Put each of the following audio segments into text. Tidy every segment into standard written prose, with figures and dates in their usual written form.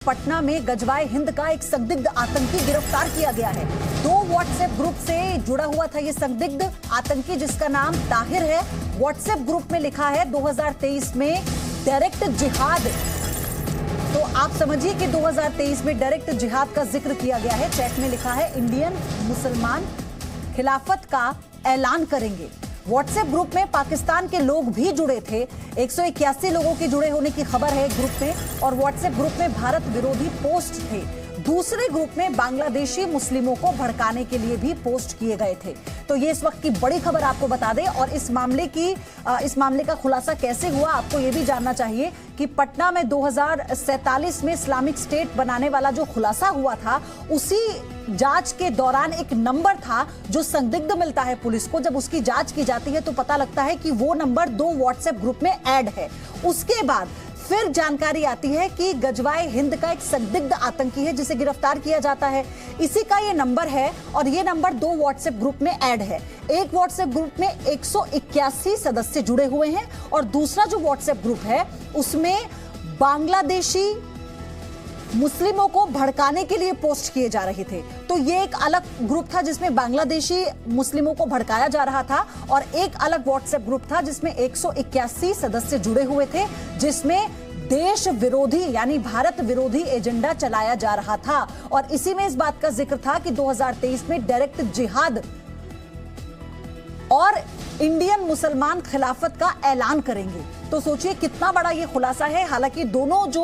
पटना में गजवाए हिंद का एक संदिग्ध आतंकी गिरफ्तार किया गया है। 2 व्हाट्सएप ग्रुप से जुड़ा हुआ था ये संदिग्ध आतंकी, जिसका नाम ताहिर है। व्हाट्सएप ग्रुप में लिखा है 2023 में डायरेक्ट जिहाद। तो आप समझिए कि 2023 में डायरेक्ट जिहाद का जिक्र किया गया है। चैट में लिखा है इंडियन मुसलमान खिलाफत का ऐलान करेंगे। व्हाट्सएप ग्रुप में पाकिस्तान के लोग भी जुड़े थे। 181 लोगों के जुड़े होने की खबर है ग्रुप में। और व्हाट्सएप ग्रुप में भारत विरोधी पोस्ट थे। दूसरे ग्रुप में बांग्लादेशी मुस्लिमों को भड़काने के लिए भी पोस्ट किए गए थे। तो ये इस वक्त की बड़ी खबर आपको बता दें। और इस मामले का खुलासा कैसे हुआ, आपको ये भी जानना चाहिए कि पटना में 2047 में इस्लामिक स्टेट बनाने वाला जो खुलासा हुआ था, उसी जांच के दौरान एक नंबर था जो संदिग्ध मिलता है पुलिस को। जब उसकी जांच की जाती है तो पता लगता है कि वो नंबर 2 व्हाट्सएप ग्रुप में ऐड है। उसके बाद फिर जानकारी आती है कि गजवाए हिंद का एक संदिग्ध आतंकी है जिसे गिरफ्तार किया जाता है। इसी का ये नंबर है और ये नंबर 2 व्हाट्सएप ग्रुप में ऐड है। एक व्हाट्सएप ग्रुप में 181 सदस्य जुड़े हुए हैं और दूसरा जो व्हाट्सएप ग्रुप है उसमें बांग्लादेशी मुस्लिमों को भड़काने के लिए पोस्ट किए जा रहे थे। तो ये एक अलग ग्रुप था जिसमें बांग्लादेशी मुस्लिमों को भड़काया जा रहा था और एक अलग व्हाट्सएप ग्रुप था जिसमें 181 सदस्य जुड़े हुए थे, जिसमें देश विरोधी यानी भारत विरोधी एजेंडा चलाया जा रहा था। और इसी में इस बात का जिक्र था कि 2023 में डायरेक्ट जिहाद और इंडियन मुसलमान खिलाफत का ऐलान करेंगे। तो सोचिए कितना बड़ा ये खुलासा है। हालांकि दोनों जो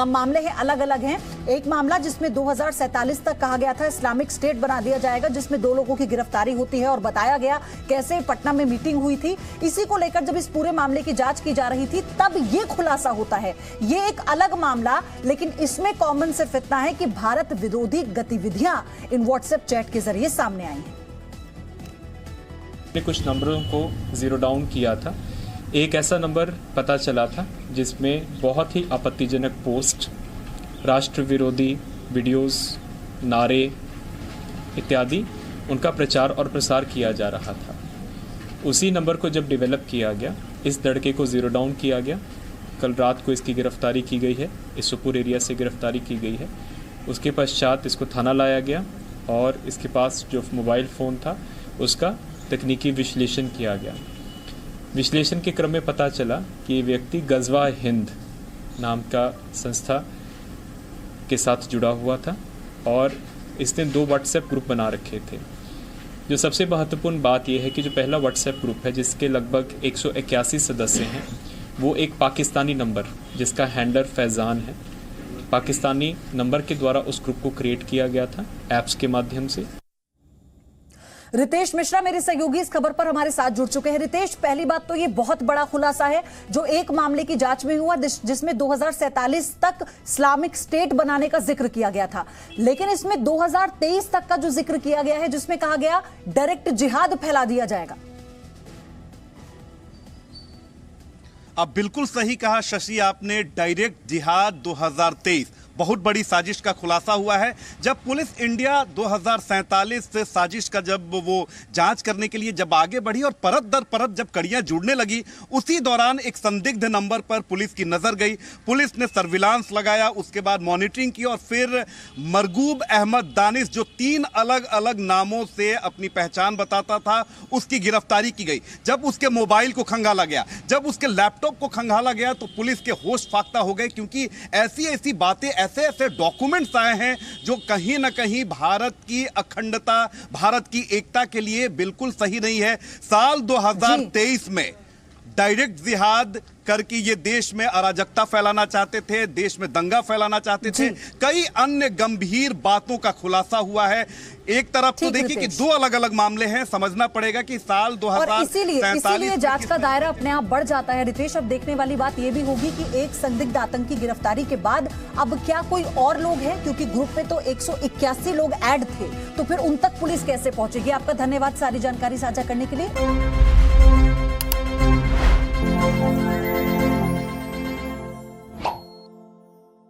मामले हैं अलग अलग हैं। एक मामला जिसमें 2047 तक कहा गया था इस्लामिक स्टेट बना दिया जाएगा, जिसमें 2 लोगों की गिरफ्तारी होती है और बताया गया कैसे पटना में मीटिंग हुई थी। इसी को लेकर जब इस पूरे मामले की जांच की जा रही थी तब ये खुलासा होता है। ये एक अलग मामला, लेकिन इसमें कॉमन सिर्फ इतना है कि भारत विरोधी गतिविधियां इन व्हाट्सएप चैट के जरिए सामने आई हैं। ने कुछ नंबरों को जीरो डाउन किया था। एक ऐसा नंबर पता चला था जिसमें बहुत ही आपत्तिजनक पोस्ट, राष्ट्र विरोधी वीडियोस, नारे इत्यादि उनका प्रचार और प्रसार किया जा रहा था। उसी नंबर को जब डेवलप किया गया, इस लड़के को जीरो डाउन किया गया। कल रात को इसकी गिरफ्तारी की गई है, इस सुपुर एरिया से गिरफ्तारी की गई है। उसके पश्चात इसको थाना लाया गया और इसके पास जो मोबाइल फ़ोन था उसका तकनीकी विश्लेषण किया गया। विश्लेषण के क्रम में पता चला कि ये व्यक्ति गजवाए हिंद नाम का संस्था के साथ जुड़ा हुआ था और इसने 2 व्हाट्सएप ग्रुप बना रखे थे। जो सबसे महत्वपूर्ण बात यह है कि जो पहला व्हाट्सएप ग्रुप है जिसके लगभग 181 सदस्य हैं, वो एक पाकिस्तानी नंबर जिसका हैंडलर फैज़ान है, पाकिस्तानी नंबर के द्वारा उस ग्रुप को क्रिएट किया गया था ऐप्स के माध्यम से। रितेश मिश्रा मेरे सहयोगी इस खबर पर हमारे साथ जुड़ चुके हैं। रितेश, पहली बात तो ये बहुत बड़ा खुलासा है जो एक मामले की जांच में हुआ जिसमें 2047 तक इस्लामिक स्टेट बनाने का जिक्र किया गया था, लेकिन इसमें 2023 तक का जो जिक्र किया गया है जिसमें कहा गया डायरेक्ट जिहाद फैला दिया जाएगा। अब बिल्कुल सही कहा शशि आपने, डायरेक्ट जिहाद 2023 बहुत बड़ी साजिश का खुलासा हुआ है। जब पुलिस इंडिया 2047 से साजिश का जब वो जांच करने के लिए जब आगे बढ़ी और परत दर परत जब कड़ियां जुड़ने लगी, उसी दौरान एक संदिग्ध नंबर पर पुलिस की नजर गई। पुलिस ने सर्विलांस लगाया, उसके बाद मॉनिटरिंग की और फिर मरगूब अहमद दानिश जो 3 अलग अलग नामों से अपनी पहचान बताता था, उसकी गिरफ्तारी की गई। जब उसके मोबाइल को खंगाला गया, जब उसके लैपटॉप को खंगाला गया तो पुलिस के होश फाख्ता हो गए, क्योंकि ऐसी बातें, ऐसे डॉक्यूमेंट्स आए हैं जो कहीं ना कहीं भारत की अखंडता, भारत की एकता के लिए बिल्कुल सही नहीं है। साल 2023 में डायरेक्ट जिहाद करके ये देश में अराजकता फैलाना चाहते थे, देश में दंगा फैलाना चाहते थे। कई अन्य गंभीर बातों का खुलासा हुआ है। एक तरफ तो देखिए कि 2 अलग अलग मामले हैं, समझना पड़ेगा कि साल 2047 इसीलिए जांच का दायरा अपने आप बढ़ जाता है। रितेश, अब देखने वाली बात यह भी होगी कि एक संदिग्ध आतंकी गिरफ्तारी के बाद अब क्या कोई और लोग हैं, क्योंकि ग्रुप में तो 181 लोग ऐड थे, तो फिर उन तक पुलिस कैसे पहुंचेगी। आपका धन्यवाद सारी जानकारी साझा करने के लिए।